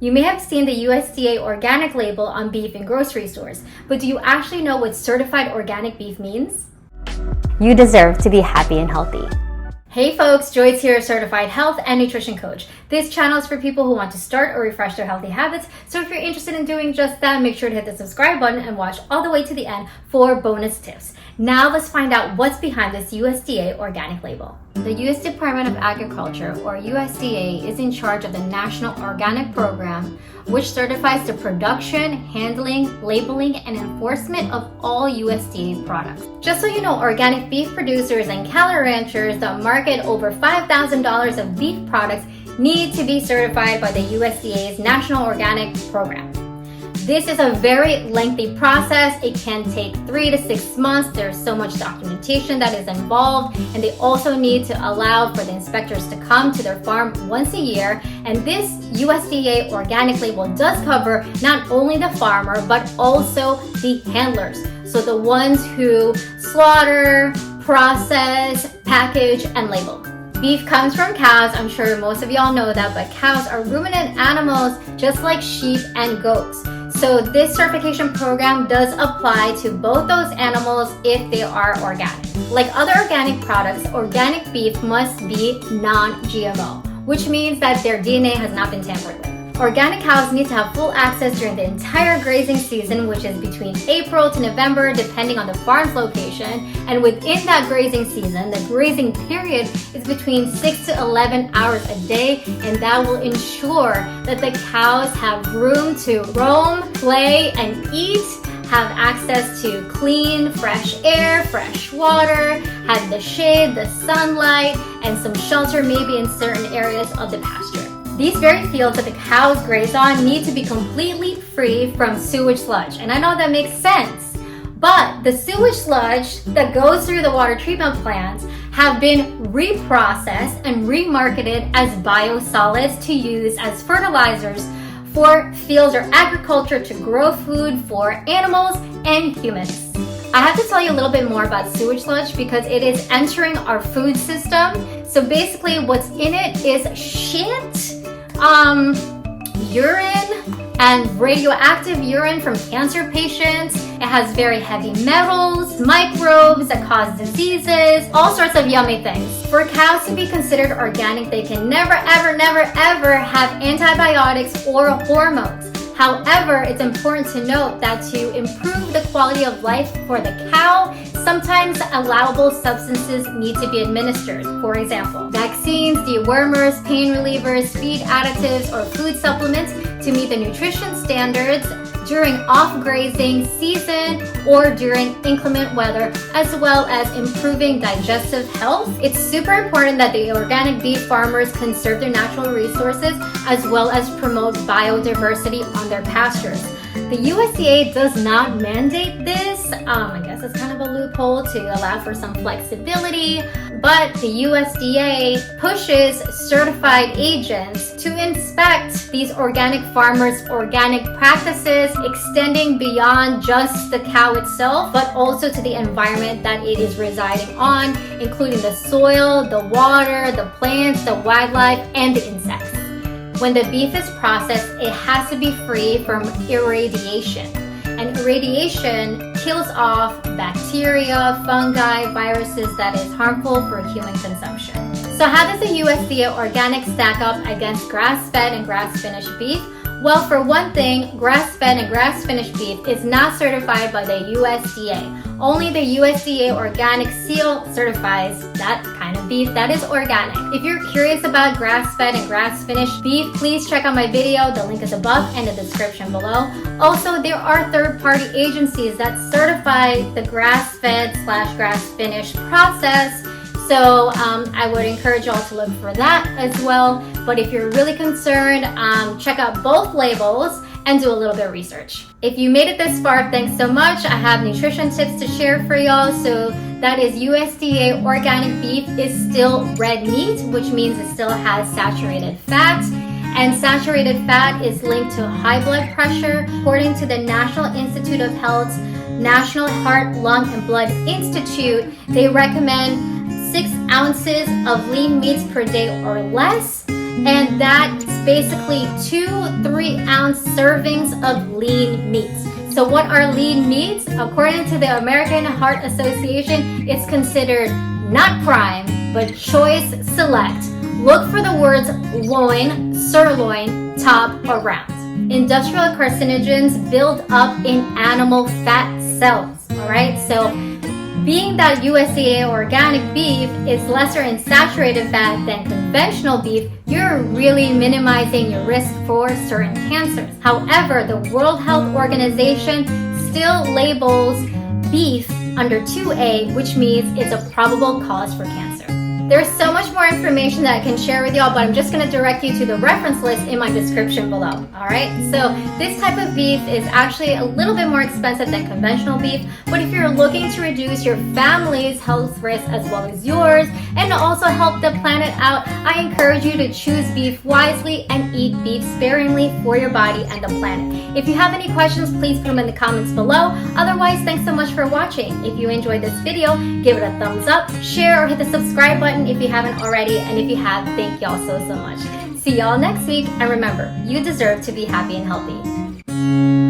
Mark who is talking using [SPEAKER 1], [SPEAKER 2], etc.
[SPEAKER 1] You may have seen the USDA Organic label on beef in grocery stores, but do you actually know what certified organic beef means?
[SPEAKER 2] You deserve to be happy and healthy.
[SPEAKER 1] Hey folks, Joyce here, certified health and nutrition coach. This channel is for people who want to start or refresh their healthy habits. So if you're interested in doing just that, make sure to hit the subscribe button and watch all the way to the end for bonus tips. Now let's find out what's behind this USDA Organic label. The U.S. Department of Agriculture, or USDA, is in charge of the National Organic Program, which certifies the production, handling, labeling, and enforcement of all USDA products. Just so you know, organic beef producers and cattle ranchers that market over $5,000 of beef products need to be certified by the USDA's National Organic Program. This is a very lengthy process. It can take 3 to 6 months. There's so much documentation that is involved, and they also need to allow for the inspectors to come to their farm once a year. And this USDA Organic label does cover not only the farmer, but also the handlers. So the ones who slaughter, process, package, and label. Beef comes from cows. I'm sure most of y'all know that, but cows are ruminant animals just like sheep and goats. So this certification program does apply to both those animals if they are organic. Like other organic products, organic beef must be non-GMO, which means that their DNA has not been tampered with. Organic cows need to have full access during the entire grazing season, which is between April to November, depending on the farm's location. And within that grazing season, the grazing period is between 6 to 11 hours a day, and that will ensure that the cows have room to roam, play, and eat, have access to clean, fresh air, fresh water, have the shade, the sunlight, and some shelter maybe in certain areas of the pasture. These very fields that the cows graze on need to be completely free from sewage sludge. And I know that makes sense, but the sewage sludge that goes through the water treatment plants have been reprocessed and remarketed as biosolids to use as fertilizers for fields or agriculture to grow food for animals and humans. I have to tell you a little bit more about sewage sludge because it is entering our food system. So basically what's in it is shit, urine, and radioactive urine from cancer patients. It has very heavy metals, microbes that cause diseases, all sorts of yummy things. For cows to be considered organic, they can never, ever have antibiotics or hormones. However, it's important to note that to improve the quality of life for the cow, sometimes allowable substances need to be administered. For example, vaccines, dewormers, pain relievers, feed additives, or food supplements to meet the nutrition standards during off-grazing season or during inclement weather, as well as improving digestive health. It's super important that the organic beef farmers conserve their natural resources as well as promote biodiversity on their pastures. The USDA does not mandate this. I guess it's kind of a loophole to allow for some flexibility, but the USDA pushes certified agents to inspect these organic farmers' organic practices, extending beyond just the cow itself, but also to the environment that it is residing on, including the soil, the water, the plants, the wildlife, and the insects. When the beef is processed, it has to be free from irradiation. And irradiation kills off bacteria, fungi, viruses that is harmful for human consumption. So how does the USDA Organic stack up against grass-fed and grass-finished beef? Well, for one thing, grass-fed and grass-finished beef is not certified by the USDA. Only the USDA Organic seal certifies that kind of beef that is organic. If you're curious about grass-fed and grass-finished beef, please check out my video. The link is above and in the description below. Also, there are third-party agencies that certify the grass-fed/grass-finished process. So I would encourage y'all to look for that as well. But if you're really concerned, check out both labels and do a little bit of research. If you made it this far, thanks so much. I have nutrition tips to share for y'all. So that is USDA Organic beef is still red meat, which means it still has saturated fat. And saturated fat is linked to high blood pressure. According to the National Institute of Health's National Heart, Lung, and Blood Institute, they recommend 6 ounces of lean meats per day or less. and that's basically 2-3 ounce servings of lean meats. So what are lean meats? According to the American Heart Association, it's considered not prime, but choice select. Look for the words loin, sirloin, top, or round. Industrial carcinogens build up in animal fat cells, all right? So being that USDA Organic beef is lesser in saturated fat than conventional beef, you're really minimizing your risk for certain cancers. However, the World Health Organization still labels beef under 2A, which means it's a probable cause for cancer. There's so much more information that I can share with y'all, but I'm just going to direct you to the reference list in my description below. All right, so this type of beef is actually a little bit more expensive than conventional beef, but if you're looking to reduce your family's health risk as well as yours, and also help the planet out, I encourage you to choose beef wisely and eat beef sparingly for your body and the planet. If you have any questions, please put them in the comments below. Otherwise, thanks so much for watching. If you enjoyed this video, give it a thumbs up, share, or hit the subscribe button if you haven't already, and if you have, thank y'all so much. See y'all next week, and remember, you deserve to be happy and healthy.